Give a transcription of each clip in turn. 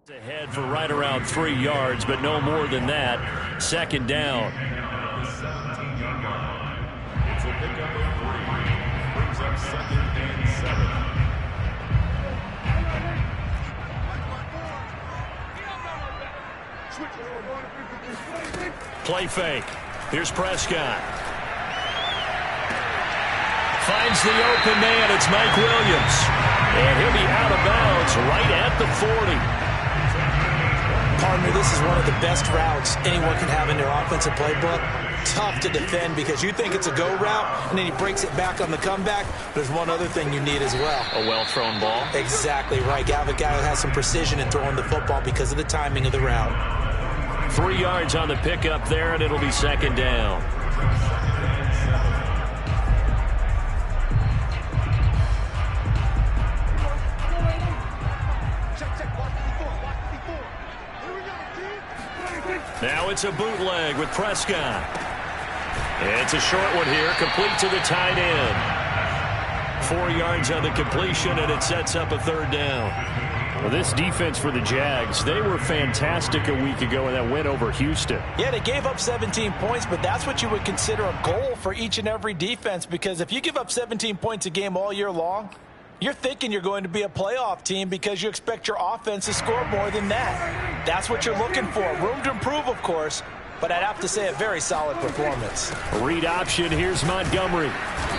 Ahead for right around 3 yards, but no more than that. Second down. It's a pickup of 3. Brings up 2nd and 7. Play fake. Here's Prescott. Finds the open man. It's Mike Williams. And he'll be out of bounds right at the 40. Partner, this is one of the best routes anyone can have in their offensive playbook. Tough to defend because you think it's a go route, and then he breaks it back on the comeback. There's one other thing you need as well. A well-thrown ball. Exactly right. You have a guy who has some precision in throwing the football because of the timing of the route. 3 yards on the pickup there, and it'll be second down. Now it's a bootleg with Prescott. It's a short one here, complete to the tight end. 4 yards on the completion, and it sets up a third down. Well, this defense for the Jags, they were fantastic a week ago in that win over Houston. Yeah, they gave up 17 points, but that's what you would consider a goal for each and every defense, because if you give up 17 points a game all year long, you're thinking you're going to be a playoff team because you expect your offense to score more than that. That's what you're looking for. Room to improve, of course, but I'd have to say a very solid performance. Read option. Here's Montgomery.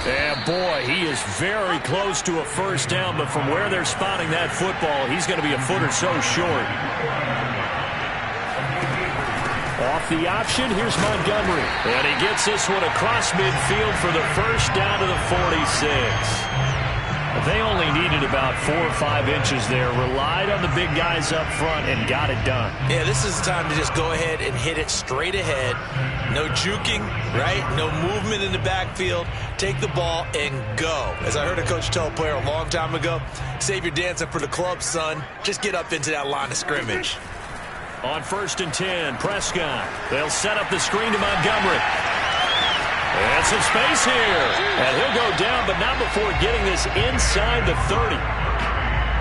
And boy, he is very close to a first down, but from where they're spotting that football, he's going to be a foot or so short. Off the option, here's Montgomery. And he gets this one across midfield for the first down to the 46. They only needed about 4 or 5 inches there, relied on the big guys up front, and got it done. Yeah, this is the time to just go ahead and hit it straight ahead. No juking, right? No movement in the backfield. Take the ball and go. As I heard a coach tell a player a long time ago, save your dancing for the club, son. Just get up into that line of scrimmage. On 1st and 10, Prescott. They'll set up the screen to Montgomery. And some space here. And he'll go down, but not before getting this inside the 30.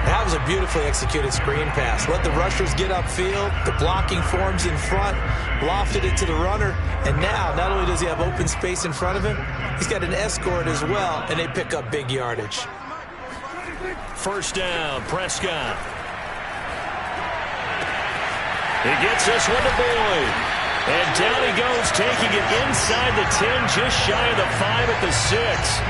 That was a beautifully executed screen pass. Let the rushers get upfield. The blocking forms in front. Lofted it to the runner. And now, not only does he have open space in front of him, he's got an escort as well, and they pick up big yardage. First down, Prescott. He gets this one to Boyd. And down he goes, taking it inside the 10, just shy of the 5 at the 6.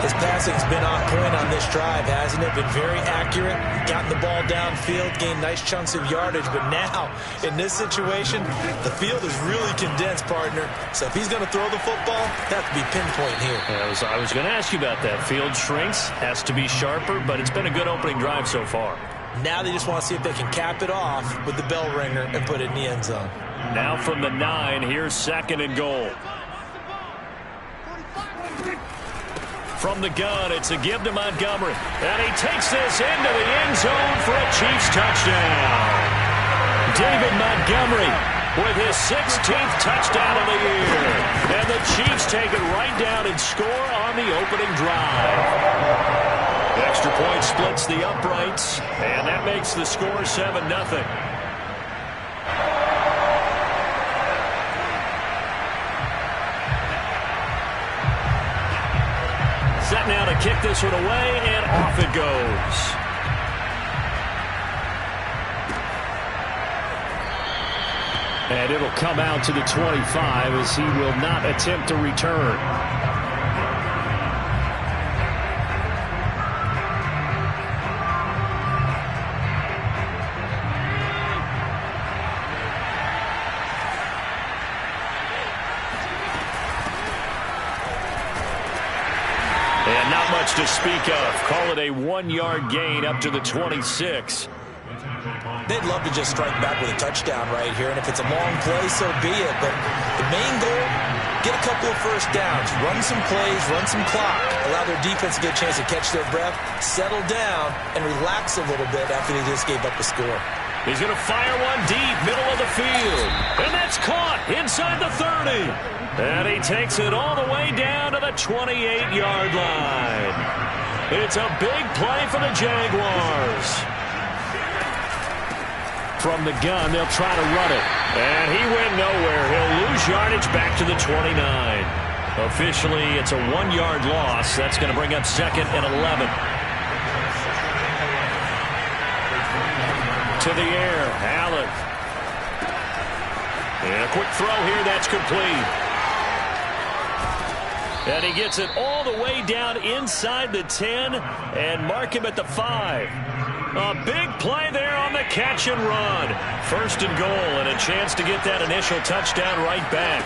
His passing's been on point on this drive, hasn't it? Been very accurate, gotten the ball downfield, gained nice chunks of yardage. But now, in this situation, the field is really condensed, partner. So if he's going to throw the football, that could be pinpoint here. I was going to ask you about that. Field shrinks, has to be sharper, but it's been a good opening drive so far. Now they just want to see if they can cap it off with the bell ringer and put it in the end zone. Now from the 9, here's 2nd and goal. From the gun, it's a give to Montgomery. And he takes this into the end zone for a Chiefs touchdown. David Montgomery with his 16th touchdown of the year. And the Chiefs take it right down and score on the opening drive. Extra point splits the uprights, and that makes the score 7-0. Set now to kick this one away, and off it goes. And it'll come out to the 25 as he will not attempt to return. And not much to speak of. Call it a 1-yard gain up to the 26. They'd love to just strike back with a touchdown right here, and if it's a long play, so be it. But the main goal, get a couple of first downs, run some plays, run some clock, allow their defense to get a chance to catch their breath, settle down, and relax a little bit after they just gave up the score. He's going to fire one deep, middle of the field. And that's caught inside the 30. And he takes it all the way down to the 28-yard line. It's a big play for the Jaguars. From the gun, they'll try to run it. And he went nowhere. He'll lose yardage back to the 29. Officially, it's a 1-yard loss. That's going to bring up 2nd and 11. To the air, Allen. And a quick throw here, that's complete. And he gets it all the way down inside the 10 and mark him at the 5. A big play there on the catch and run. 1st and goal and a chance to get that initial touchdown right back.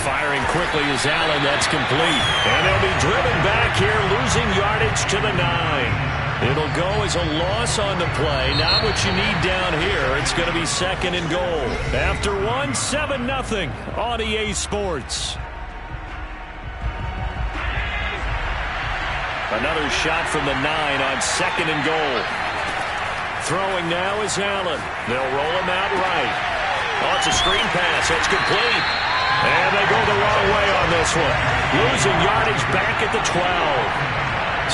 Firing quickly is Allen. That's complete. And they'll be driven back here, losing yardage to the 9. It'll go as a loss on the play. Not what you need down here. It's going to be 2nd and goal. After 7-0 on EA Sports. Another shot from the 9 on 2nd and goal. Throwing now is Allen. They'll roll him out right. Oh, it's a screen pass. It's complete. And they go the wrong way on this one. Losing yardage back at the 12.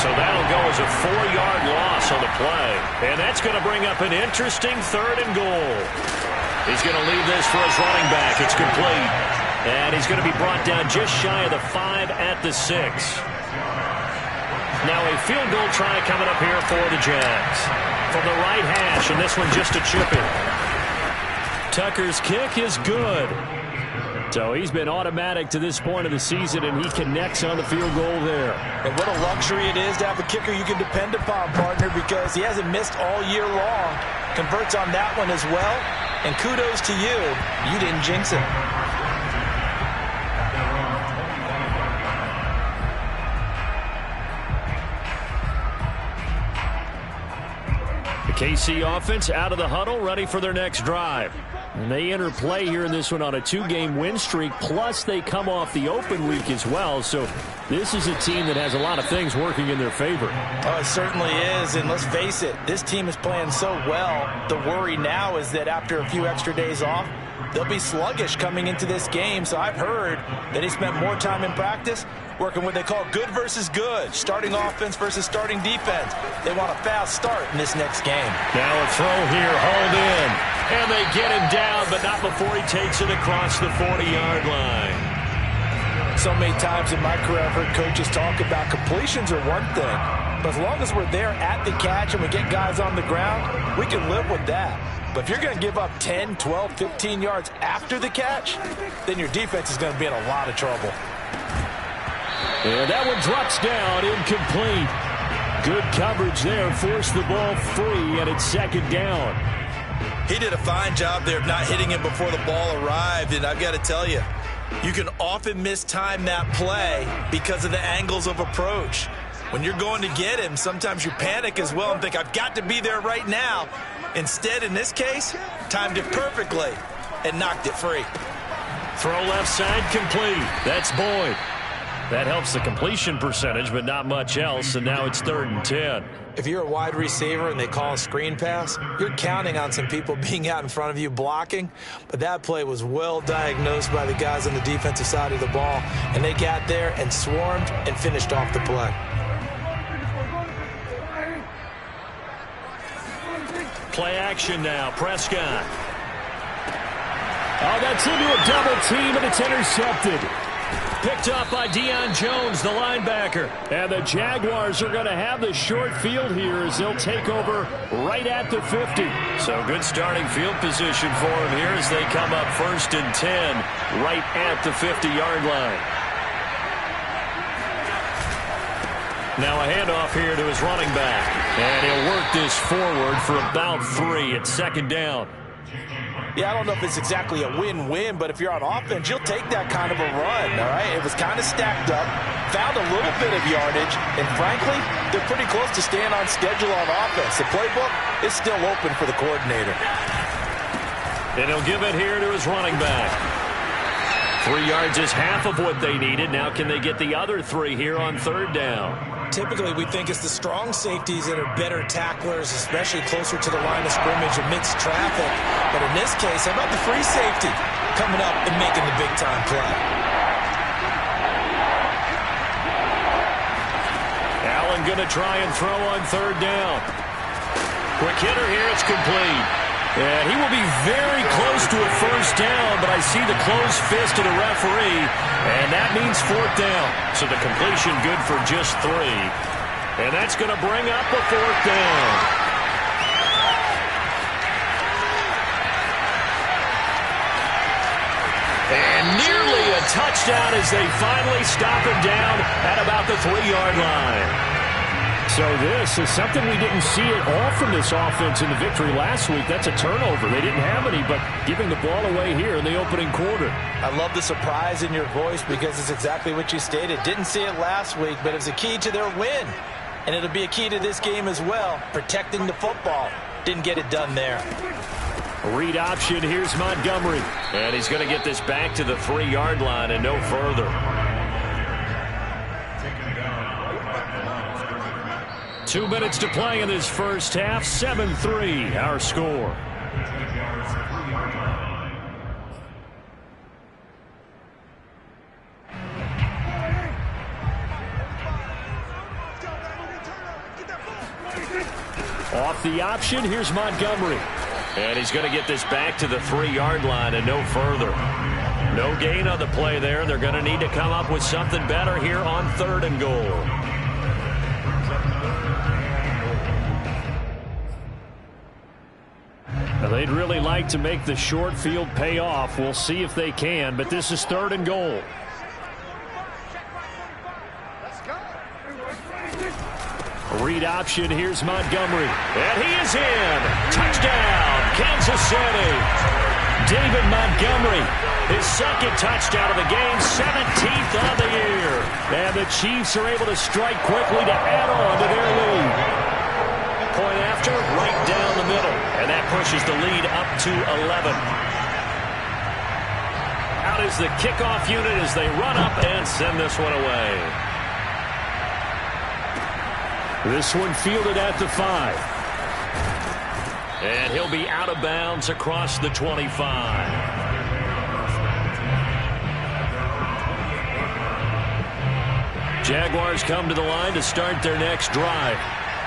So that'll go as a 4-yard loss on the play. And that's going to bring up an interesting 3rd and goal. He's going to leave this for his running back. It's complete. And he's going to be brought down just shy of the 5 at the 6. Now a field goal try coming up here for the Jags. From the right hash, and this one just a chip in. Tucker's kick is good. So he's been automatic to this point of the season, and he connects on the field goal there. And what a luxury it is to have a kicker you can depend upon, partner, because he hasn't missed all year long. Converts on that one as well. And kudos to you. You didn't jinx it. The KC offense out of the huddle, ready for their next drive. And they enter play here in this one on a 2-game win streak, plus they come off the open week as well. So this is a team that has a lot of things working in their favor. Oh, it certainly is, and let's face it, this team is playing so well. The worry now is that after a few extra days off, they'll be sluggish coming into this game. So I've heard that he spent more time in practice working what they call good versus good, starting offense versus starting defense. They want a fast start in this next game. Now a throw here, hauled in, and they get him down, but not before he takes it across the 40-yard line. So many times in my career I've heard coaches talk about completions are one thing, but as long as we're there at the catch and we get guys on the ground, we can live with that. But if you're going to give up 10, 12, 15 yards after the catch, then your defense is going to be in a lot of trouble. And that one drops down, incomplete. Good coverage there, forced the ball free, and it's 2nd down. He did a fine job there of not hitting him before the ball arrived, and I've got to tell you, you can often mistime that play because of the angles of approach. When you're going to get him, sometimes you panic as well and think, I've got to be there right now. Instead, in this case, timed it perfectly and knocked it free. Throw left side, complete. That's Boyd. That helps the completion percentage, but not much else, and now it's 3rd and 10. If you're a wide receiver and they call a screen pass, you're counting on some people being out in front of you blocking, but that play was well diagnosed by the guys on the defensive side of the ball, and they got there and swarmed and finished off the play. Play action now, Prescott. Oh, that's into a double team, and it's intercepted. Picked up by Deion Jones, the linebacker. And the Jaguars are going to have the short field here as they'll take over right at the 50. So good starting field position for them here as they come up 1st and 10 right at the 50-yard line. Now a handoff here to his running back. And he'll work this forward for about 3 at 2nd down. Yeah, I don't know if it's exactly a win-win, but if you're on offense, you'll take that kind of a run, all right? It was kind of stacked up, found a little bit of yardage, and frankly, they're pretty close to staying on schedule on offense. The playbook is still open for the coordinator. And he'll give it here to his running back. 3 yards is half of what they needed. Now can they get the other 3 here on 3rd down? Typically, we think it's the strong safeties that are better tacklers, especially closer to the line of scrimmage amidst traffic. But in this case, how about the free safety coming up and making the big-time play? Allen going to try and throw on 3rd down. Quick hitter here. It's complete. And he will be very close to a first down, but I see the closed fist of the referee, and that means fourth down. So the completion good for just 3. And that's going to bring up a fourth down. And nearly a touchdown as they finally stop him down at about the 3-yard line. So this is something we didn't see at all from this offense in the victory last week. That's a turnover. They didn't have any, but giving the ball away here in the opening quarter. I love the surprise in your voice because it's exactly what you stated. Didn't see it last week, but it was a key to their win. And it'll be a key to this game as well, protecting the football. Didn't get it done there. Read option. Here's Montgomery. And he's going to get this back to the 3-yard line and no further. 2 minutes to play in this first half. 7-3 our score. Off the option, here's Montgomery. And he's going to get this back to the 3-yard line and no further. No gain on the play there. They're going to need to come up with something better here on 3rd and goal. They'd really like to make the short field pay off. We'll see if they can, but this is 3rd and goal. Read option. Here's Montgomery. And he is in. Touchdown, Kansas City. David Montgomery, his 2nd touchdown of the game, 17th on the year. And the Chiefs are able to strike quickly to add on to their lead. Point after, right down the middle. And that pushes the lead up to 11. Out is the kickoff unit as they run up and send this one away. This one fielded at the 5. And he'll be out of bounds across the 25. Jaguars come to the line to start their next drive.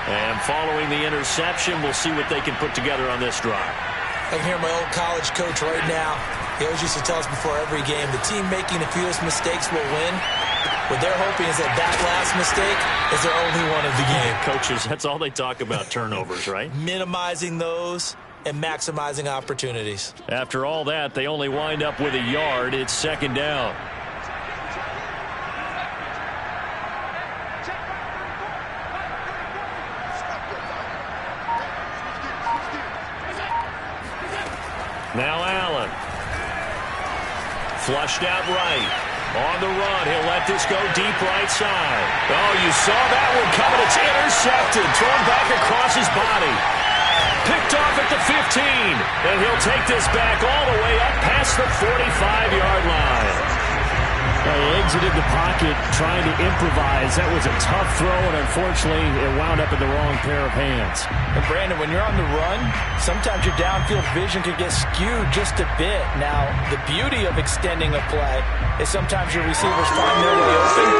And following the interception, we'll see what they can put together on this drive. I can hear my old college coach right now. He always used to tell us before every game, the team making the fewest mistakes will win. What they're hoping is that last mistake is their only one of the game. Coaches, that's all they talk about, turnovers, right? Minimizing those and maximizing opportunities. After all that, they only wind up with a yard. It's 2nd down. Now Allen. Flushed out right. On the run, he'll let this go deep right side. Oh, you saw that one coming. It's intercepted. Thrown back across his body. Picked off at the 15. And he'll take this back all the way up past the 45-yard line. He exited the pocket trying to improvise. That was a tough throw, and unfortunately, it wound up in the wrong pair of hands. And Brandon, when you're on the run, sometimes your downfield vision could get skewed just a bit. Now, the beauty of extending a play is sometimes your receivers find their way open,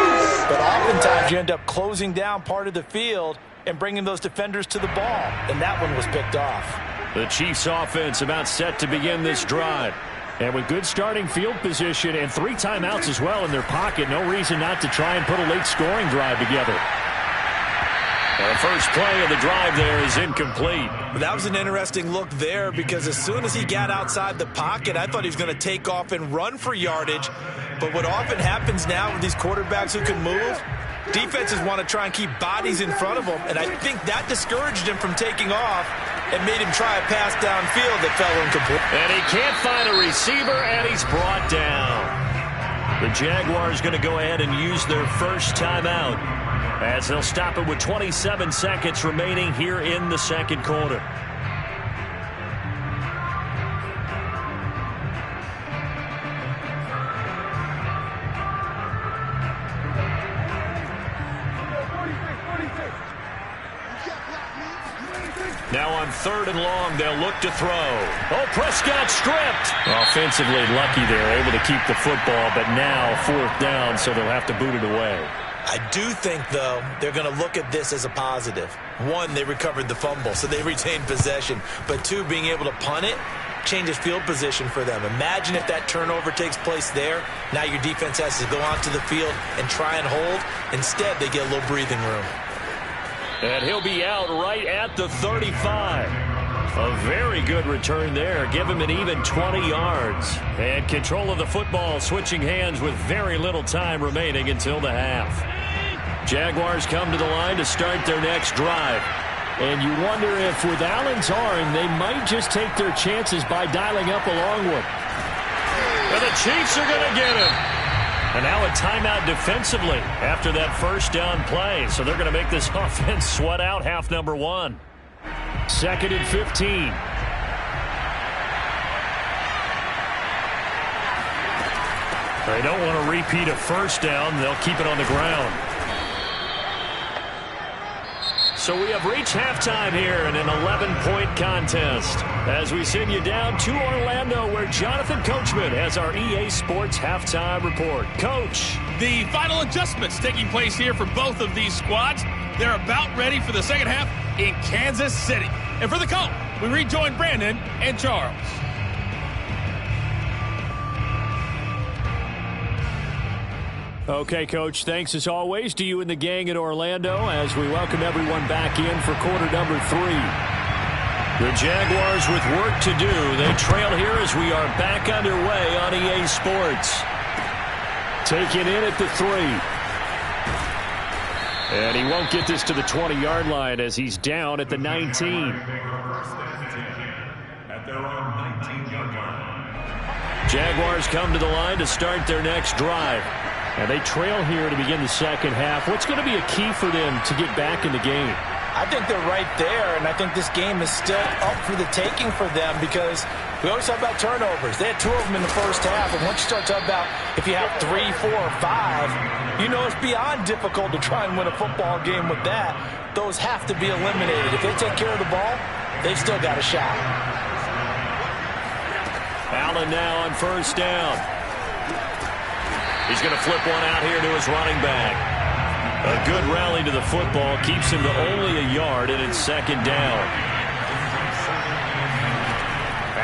but oftentimes you end up closing down part of the field and bringing those defenders to the ball, and that one was picked off. The Chiefs offense about set to begin this drive. And with good starting field position and 3 timeouts as well in their pocket, no reason not to try and put a late scoring drive together. The first play of the drive there is incomplete. That was an interesting look there because as soon as he got outside the pocket, I thought he was going to take off and run for yardage. But what often happens now with these quarterbacks who can move, defenses want to try and keep bodies in front of them. And I think that discouraged him from taking off and made him try a pass downfield that fell incomplete. And he can't find a receiver, and he's brought down. The Jaguars going to go ahead and use their first timeout as they'll stop it with 27 seconds remaining here in the 2nd quarter. Now on 3rd and long, they'll look to throw. Oh, Prescott stripped. Offensively lucky there, able to keep the football, but now 4th down, so they'll have to boot it away. I do think, though, they're going to look at this as a positive. One, they recovered the fumble, so they retained possession. But two, being able to punt it changes field position for them. Imagine if that turnover takes place there. Now your defense has to go onto the field and try and hold. Instead, they get a little breathing room. And he'll be out right at the 35. A very good return there. Give him an even 20 yards. And control of the football, switching hands with very little time remaining until the half. Jaguars come to the line to start their next drive. And you wonder if with Allen's arm, they might just take their chances by dialing up a long one. And the Chiefs are going to get him. And now a timeout defensively after that first down play. So they're going to make this offense sweat out half number one. 2nd and 15. They don't want to repeat a first down. They'll keep it on the ground. So we have reached halftime here in an 11-point contest as we send you down to Orlando where Jonathan Coachman has our EA Sports halftime report. Coach. The final adjustments taking place here for both of these squads. They're about ready for the second half in Kansas City. And for the call, we rejoin Brandon and Charles. Okay, Coach, thanks as always to you and the gang at Orlando as we welcome everyone back in for quarter number 3. The Jaguars with work to do. They trail here as we are back underway on EA Sports. Taken in at the 3. And he won't get this to the 20-yard line as he's down at the 19. At their own 19-yard line. Jaguars come to the line to start their next drive. And they trail here to begin the second half. What's going to be a key for them to get back in the game? I think they're right there, and I think this game is still up for the taking for them because we always talk about turnovers. They had 2 of them in the first half, and once you start talking about if you have 3, 4, or 5, you know it's beyond difficult to try and win a football game with that. Those have to be eliminated. If they take care of the ball, they've still got a shot. Allen now on first down. He's going to flip one out here to his running back. A good rally to the football keeps him to only a yard, and it's second down.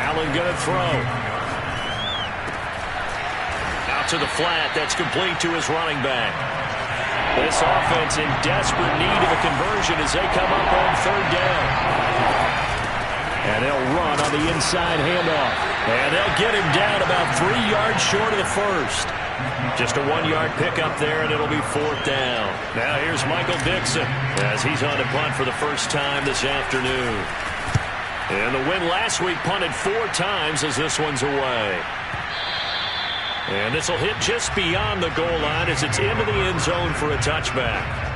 Allen going to throw. Out to the flat. That's complete to his running back. This offense in desperate need of a conversion as they come up on third down. And they'll run on the inside handoff. And they'll get him down about 3 yards short of the first. Just a 1-yard pickup there, and it'll be fourth down. Now here's Michael Dixon as he's on to punt for the first time this afternoon. And the win last week punted 4 times as this one's away. And this will hit just beyond the goal line as it's into the end zone for a touchback.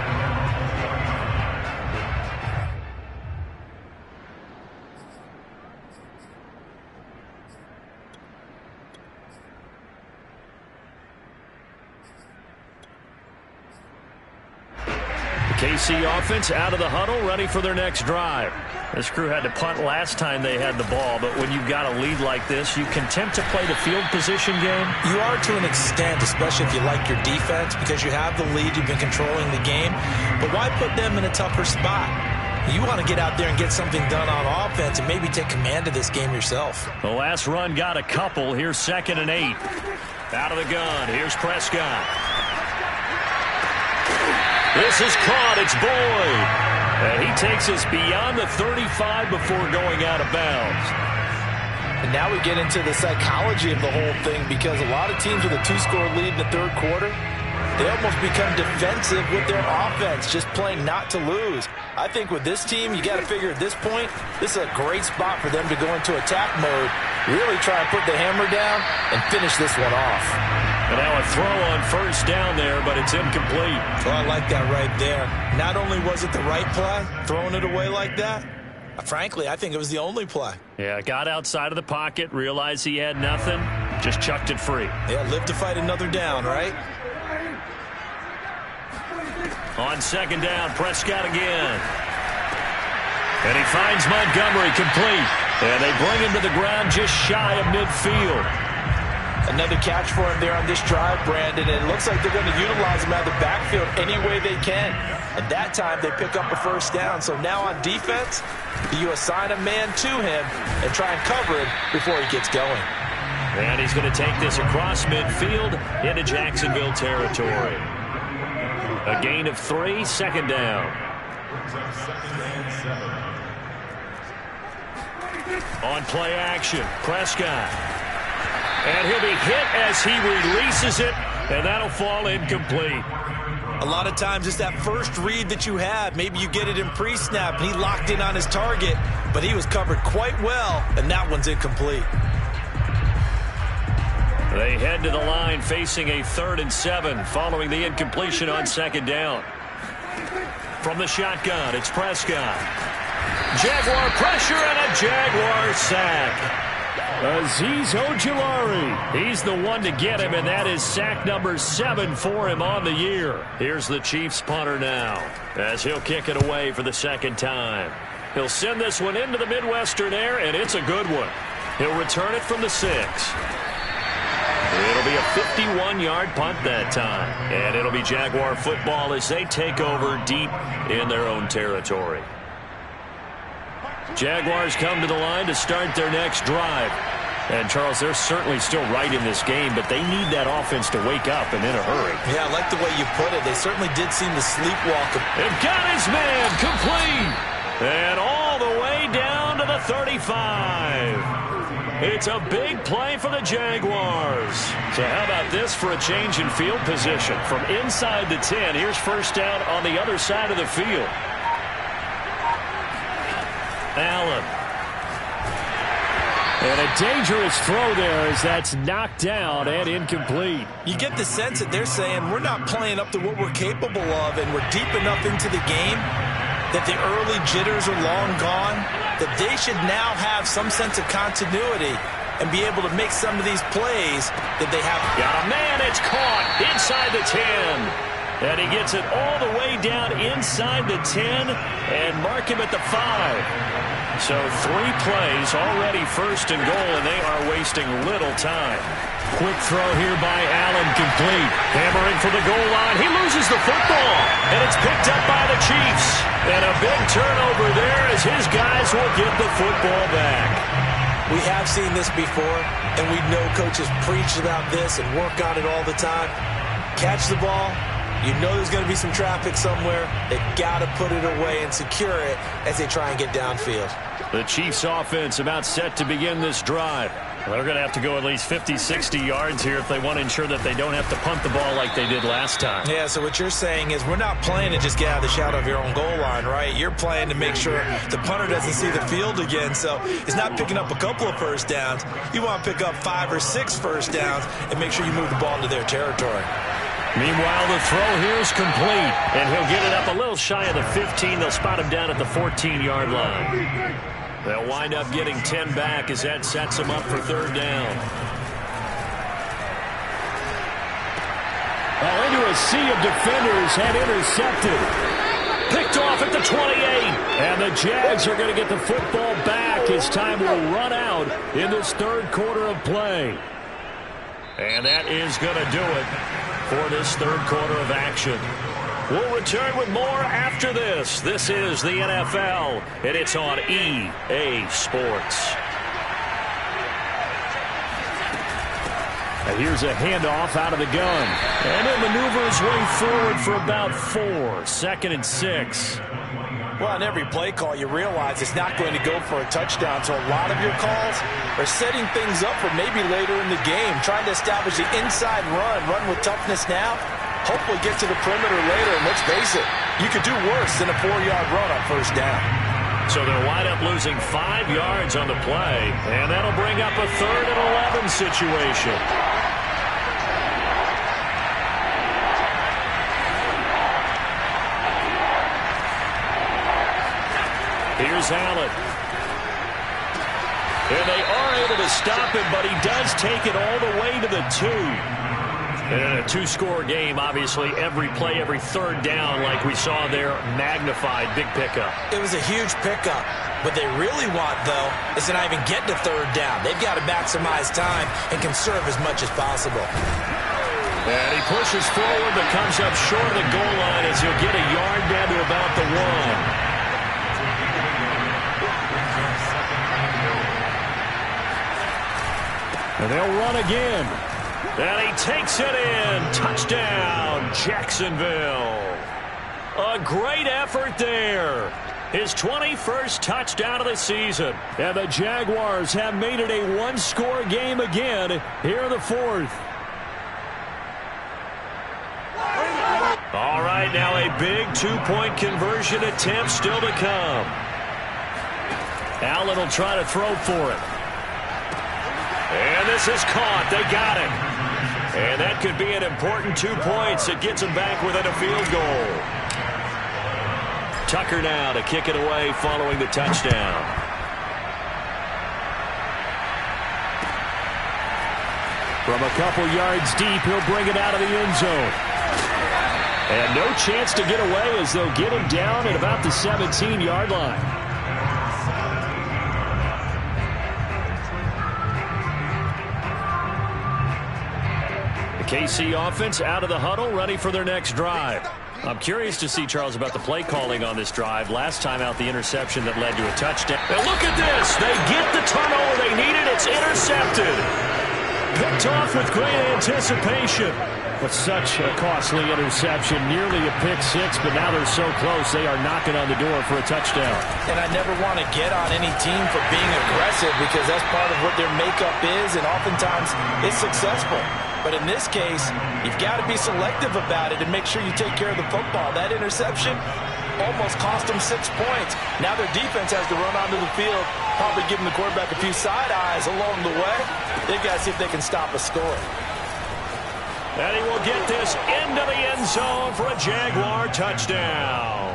KC offense out of the huddle, ready for their next drive. This crew had to punt last time they had the ball, but when you've got a lead like this, you content to play the field position game? You are to an extent, especially if you like your defense, because you have the lead, you've been controlling the game. But why put them in a tougher spot? You want to get out there and get something done on offense and maybe take command of this game yourself. The last run got a couple. Here's 2nd and 8. Out of the gun. Here's Prescott. This is caught. It's Boyd. And he takes us beyond the 35 before going out of bounds. And now we get into the psychology of the whole thing because a lot of teams with a 2-score lead in the third quarter, they almost become defensive with their offense, just playing not to lose. I think with this team, you got to figure at this point, this is a great spot for them to go into attack mode, really try and put the hammer down and finish this one off. And now a throw on first down there, but it's incomplete. So I like that right there. Not only was it the right play, throwing it away like that, frankly, I think it was the only play. Yeah, got outside of the pocket, realized he had nothing, just chucked it free. Yeah, live to fight another down, right? On second down, Prescott again. And he finds Montgomery complete. And they bring him to the ground just shy of midfield. Another catch for him there on this drive, Brandon, and it looks like they're going to utilize him out of the backfield any way they can. And that time, they pick up a first down. So now on defense, you assign a man to him and try and cover him before he gets going. And he's going to take this across midfield into Jacksonville territory. A gain of 3, second down. On play action, Prescott. And he'll be hit as he releases it, and that'll fall incomplete. A lot of times it's that first read that you have. Maybe you get it in pre-snap, and he locked in on his target, but he was covered quite well, and that one's incomplete. They head to the line facing a 3rd and 7 following the incompletion on second down. From the shotgun, it's Prescott. Jaguar pressure and a Jaguar sack. Azeez Ojulari, he's the one to get him, and that is sack number 7 for him on the year. Here's the Chiefs punter now, as he'll kick it away for the second time. He'll send this one into the Midwestern air, and it's a good one. He'll return it from the 6. It'll be a 51-yard punt that time, and it'll be Jaguar football as they take over deep in their own territory. Jaguars come to the line to start their next drive. And, Charles, they're certainly still right in this game, but they need that offense to wake up and in a hurry. Yeah, I like the way you put it. They certainly did seem to sleepwalk. And got his man complete. And all the way down to the 35. It's a big play for the Jaguars. So how about this for a change in field position? From inside the 10, here's first down on the other side of the field. Allen. And a dangerous throw there as that's knocked down and incomplete. You get the sense that they're saying we're not playing up to what we're capable of, and we're deep enough into the game that the early jitters are long gone, that they should now have some sense of continuity and be able to make some of these plays that they have. Got a man, it's caught inside the 10. And he gets it all the way down inside the 10 and mark him at the 5. So 3 plays already first and goal, and they are wasting little time. Quick throw here by Allen, complete. Hammering for the goal line. He loses the football, and it's picked up by the Chiefs. And a big turnover there as his guys will get the football back. We have seen this before, and we know coaches preach about this and work on it all the time. Catch the ball. You know there's going to be some traffic somewhere. They've got to put it away and secure it as they try and get downfield. The Chiefs offense about set to begin this drive. Well, they're going to have to go at least 50, 60 yards here if they want to ensure that they don't have to punt the ball like they did last time. Yeah, so what you're saying is we're not playing to just get out of the shadow of your own goal line, right? You're playing to make sure the punter doesn't see the field again. So it's not picking up a couple of first downs. You want to pick up 5 or 6 first downs and make sure you move the ball into their territory. Meanwhile, the throw here is complete, and he'll get it up a little shy of the 15. They'll spot him down at the 14-yard line. They'll wind up getting 10 back as that sets them up for third down. Into a sea of defenders and intercepted. Picked off at the 28. And the Jags are going to get the football back as time will run out in this third quarter of play. And that is going to do it for this third quarter of action. We'll return with more after this. This is the NFL, and it's on EA Sports. Now here's a handoff out of the gun. And he'll maneuver his way forward for about 4. Second and 6. Well, on every play call, you realize it's not going to go for a touchdown. So a lot of your calls are setting things up for maybe later in the game, trying to establish the inside run with toughness now, hopefully get to the perimeter later. And let's face it, you could do worse than a 4-yard run on first down. So they'll wind up losing 5 yards on the play, and that'll bring up a 3rd and 11 situation. Here's Allen. And they are able to stop him, but he does take it all the way to the 2. And in a two-score game, obviously, every play, every third down, like we saw there, magnified, big pickup. It was a huge pickup. What they really want, though, is to not even get to third down. They've got to maximize time and conserve as much as possible. And he pushes forward, but comes up short of the goal line as he'll get a yard down to about the 1. And they'll run again. And he takes it in. Touchdown, Jacksonville. A great effort there. His 21st touchdown of the season. And the Jaguars have made it a one-score game again here in the fourth. All right, now a big two-point conversion attempt still to come. Allen will try to throw for it. And this is caught. They got it. And that could be an important 2 points. It gets them back within a field goal. Tucker now to kick it away following the touchdown. From a couple yards deep, he'll bring it out of the end zone. And no chance to get away as they'll get him down at about the 17-yard line. KC offense out of the huddle, ready for their next drive. I'm curious to see, Charles, about the play calling on this drive. Last time out, the interception that led to a touchdown. And look at this. They get the turnover they needed. It's intercepted. Picked off with great anticipation. With such a costly interception, nearly a pick six, but now they're so close, they are knocking on the door for a touchdown. And I never want to get on any team for being aggressive because that's part of what their makeup is, and oftentimes it's successful. But in this case, you've got to be selective about it and make sure you take care of the football. That interception almost cost them 6 points. Now their defense has to run onto the field, probably giving the quarterback a few side eyes along the way. They've got to see if they can stop a score. And he will get this into the end zone for a Jaguar touchdown.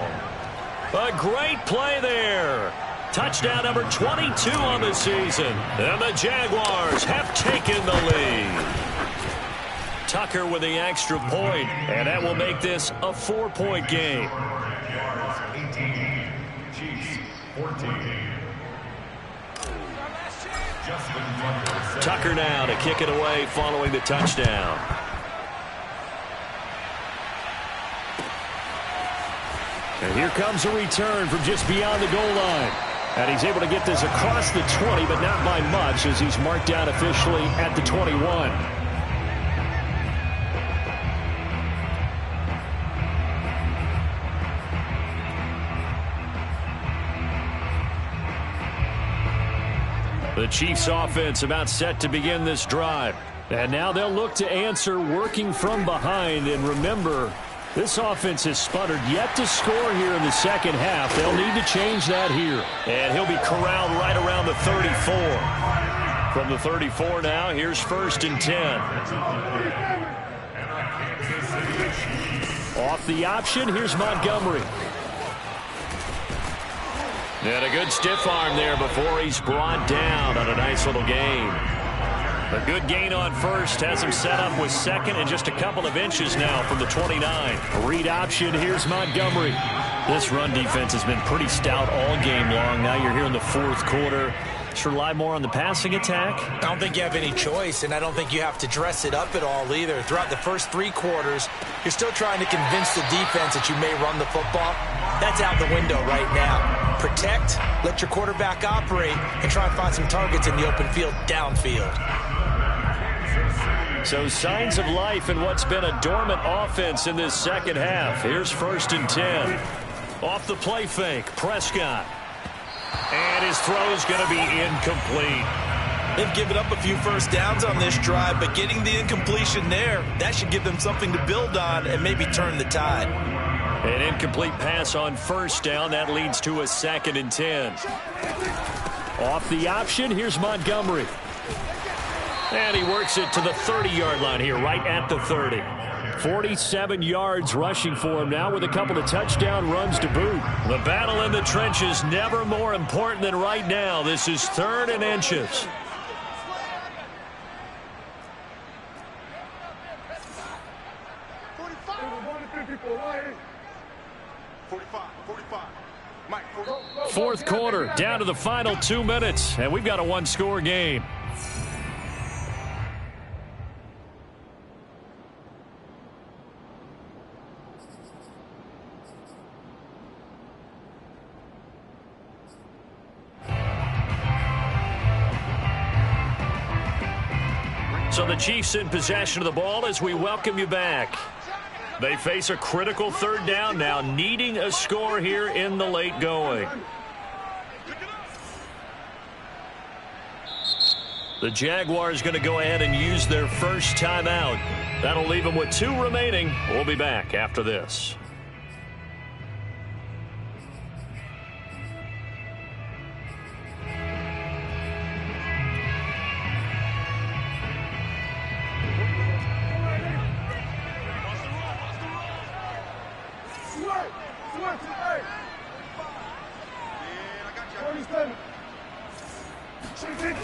A great play there. Touchdown number 22 on the season. And the Jaguars have taken the lead. Tucker with the extra point, and that will make this a 4-point game. Jaguars 18, Chiefs 14. Tucker now to kick it away following the touchdown. And here comes a return from just beyond the goal line. And he's able to get this across the 20, but not by much as he's marked down officially at the 21. The Chiefs offense about set to begin this drive. And now they'll look to answer working from behind. And remember, this offense has sputtered yet to score here in the second half. They'll need to change that here. And he'll be corralled right around the 34. From the 34 now, here's 1st and 10. Off the option, here's Montgomery. And a good stiff arm there before he's brought down on a nice little gain. A good gain on first has him set up with second and just a couple of inches now from the 29. Read option, here's Montgomery. This run defense has been pretty stout all game long. Now you're here in the fourth quarter. Should rely more on the passing attack. I don't think you have any choice, and I don't think you have to dress it up at all either. Throughout the first 3 quarters, you're still trying to convince the defense that you may run the football. That's out the window right now. Protect, let your quarterback operate, and try and find some targets in the open field downfield. So signs of life in what's been a dormant offense in this second half. Here's 1st and 10. Off the play fake, Prescott. And his throw's going to be incomplete. They've given up a few first downs on this drive, but getting the incompletion there, that should give them something to build on and maybe turn the tide. An incomplete pass on 1st down. That leads to a 2nd and 10. Off the option, here's Montgomery. And he works it to the 30-yard line here, right at the 30. 47 yards rushing for him now with a couple of touchdown runs to boot. The battle in the trenches never more important than right now. This is 3rd and inches. Fourth quarter, down to the final 2 minutes, and we've got a one-score game. So the Chiefs in possession of the ball as we welcome you back. They face a critical third down now, needing a score here in the late going. The Jaguars going to go ahead and use their first timeout. That'll leave them with 2 remaining. We'll be back after this.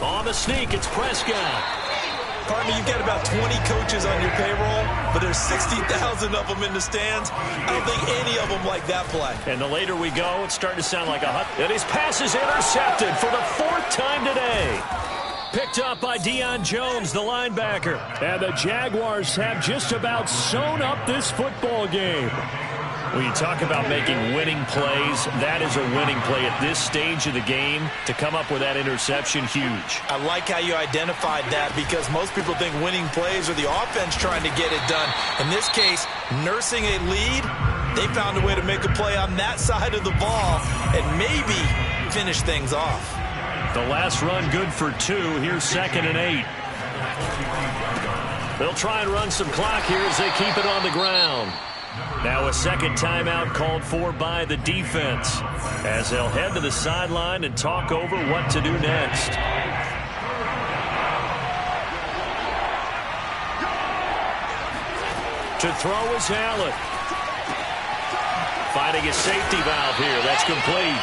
On the sneak, it's Prescott. Partner, you've got about 20 coaches on your payroll, but there's 60,000 of them in the stands. I don't think any of them like that play. And the later we go, it's starting to sound like a hut. And his pass is intercepted for the 4th time today. Picked up by Deion Jones, the linebacker. And the Jaguars have just about sewn up this football game. When you talk about making winning plays, that is a winning play at this stage of the game. To come up with that interception, huge. I like how you identified that because most people think winning plays are the offense trying to get it done. In this case, nursing a lead, they found a way to make a play on that side of the ball and maybe finish things off. The last run good for 2. Here's 2nd and 8. They'll try and run some clock here as they keep it on the ground. Now a second timeout called for by the defense as they'll head to the sideline and talk over what to do next. To throw is Allen. Finding a safety valve here. That's complete.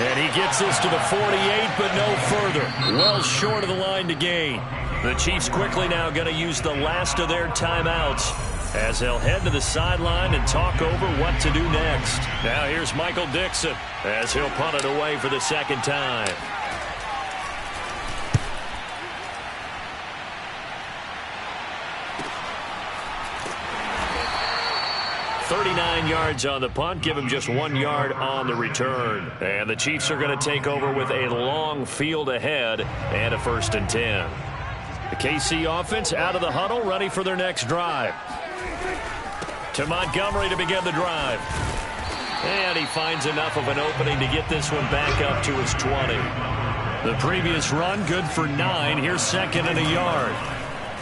And he gets this to the 48, but no further. Well short of the line to gain. The Chiefs quickly now going to use the last of their timeouts as they'll head to the sideline and talk over what to do next. Now here's Michael Dixon as he'll punt it away for the 2nd time. .39 yards on the punt, give him just 1 yard on the return. And the Chiefs are going to take over with a long field ahead and a 1st and 10. The KC offense out of the huddle, ready for their next drive. To Montgomery to begin the drive. And he finds enough of an opening to get this one back up to his 20. The previous run, good for 9. Here's 2nd and a yard.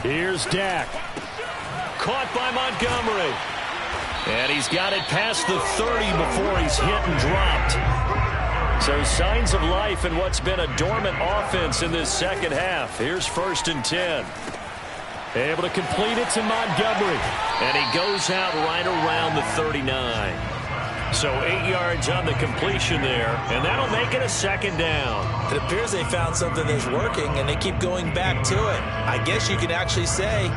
Here's Dak. Caught by Montgomery. And he's got it past the 30 before he's hit and dropped. So signs of life in what's been a dormant offense in this second half. Here's 1st and 10. Able to complete it to Montgomery. And he goes out right around the 39. So 8 yards on the completion there. And that'll make it a 2nd down. It appears they found something that's working, and they keep going back to it. I guess you can actually say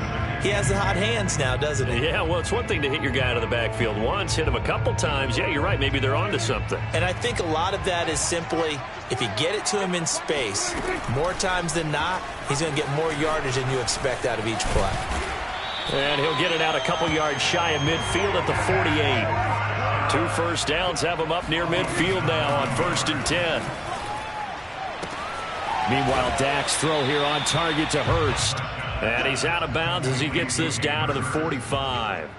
he has the hot hands now, doesn't he? Yeah, well, it's one thing to hit your guy out of the backfield once, hit him a couple times. Yeah, you're right. Maybe they're onto something. And I think a lot of that is simply if you get it to him in space, more times than not, he's going to get more yardage than you expect out of each play. And he'll get it out a couple yards shy of midfield at the 48. 2 first downs have him up near midfield now on 1st and 10. Meanwhile, Dak's throw here on target to Hurst. And he's out of bounds as he gets this down to the 45.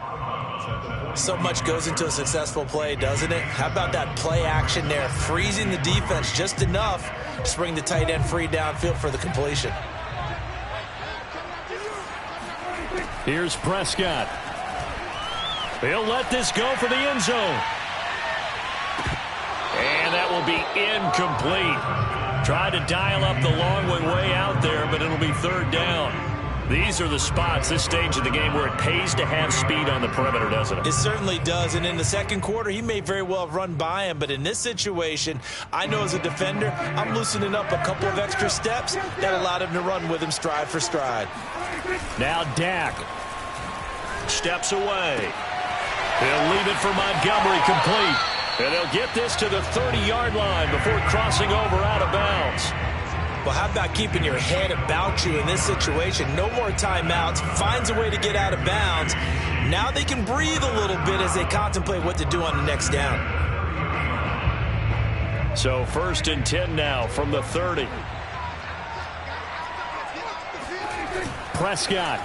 So much goes into a successful play, doesn't it? How about that play action there, freezing the defense just enough to bring the tight end free downfield for the completion. Here's Prescott. He'll let this go for the end zone. And that will be incomplete. Tried to dial up the long way out there, but it'll be 3rd down. These are the spots, this stage of the game, where it pays to have speed on the perimeter, doesn't it? It certainly does, and in the second quarter, he may very well have run by him, but in this situation, I know as a defender, I'm loosening up a couple of extra steps that allowed him to run with him stride for stride. Now Dak steps away. He'll leave it for Montgomery, complete. And they'll get this to the 30-yard line before crossing over out of bounds. Well, how about keeping your head about you in this situation? No more timeouts. Finds a way to get out of bounds. Now they can breathe a little bit as they contemplate what to do on the next down. So 1st and 10 now from the 30. Prescott.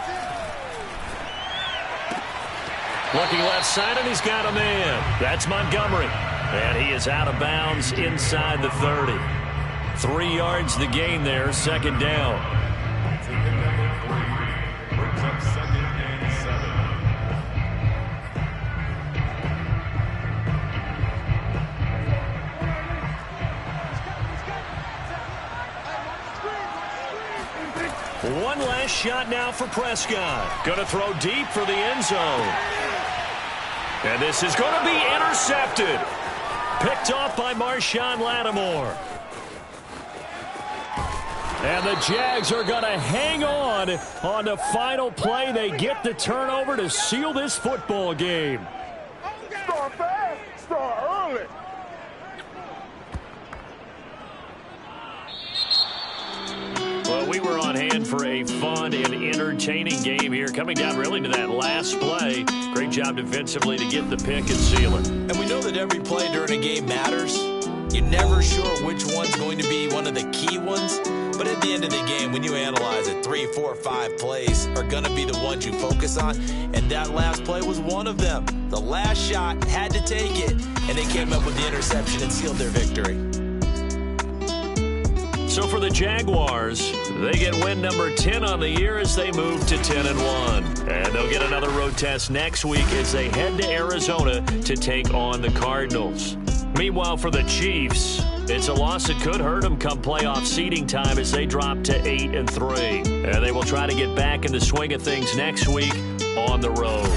Looking left side, and he's got a man. That's Montgomery. And he is out of bounds inside the 30. 3 yards the gain there, 2nd down. Taking number 3. Brings up 2nd and 7. One last shot now for Prescott. Going to throw deep for the end zone. And this is going to be intercepted. Picked off by Marshawn Lattimore. And the Jags are going to hang on the final play. They get the turnover to seal this football game. Start fast, start early. Well, we were on hand for a fun and entertaining game here, coming down really to that last play. Great job defensively to get the pick and seal it. And we know that every play during a game matters. You're never sure which one's going to be one of the key ones. But at the end of the game, when you analyze it, 3, 4, 5 plays are going to be the ones you focus on. And that last play was one of them. The last shot had to take it, and they came up with the interception and sealed their victory. So for the Jaguars, they get win number 10 on the year as they move to 10-1. And they'll get another road test next week as they head to Arizona to take on the Cardinals. Meanwhile, for the Chiefs, it's a loss that could hurt them come playoff seeding time as they drop to 8-3. And they will try to get back in the swing of things next week on the road.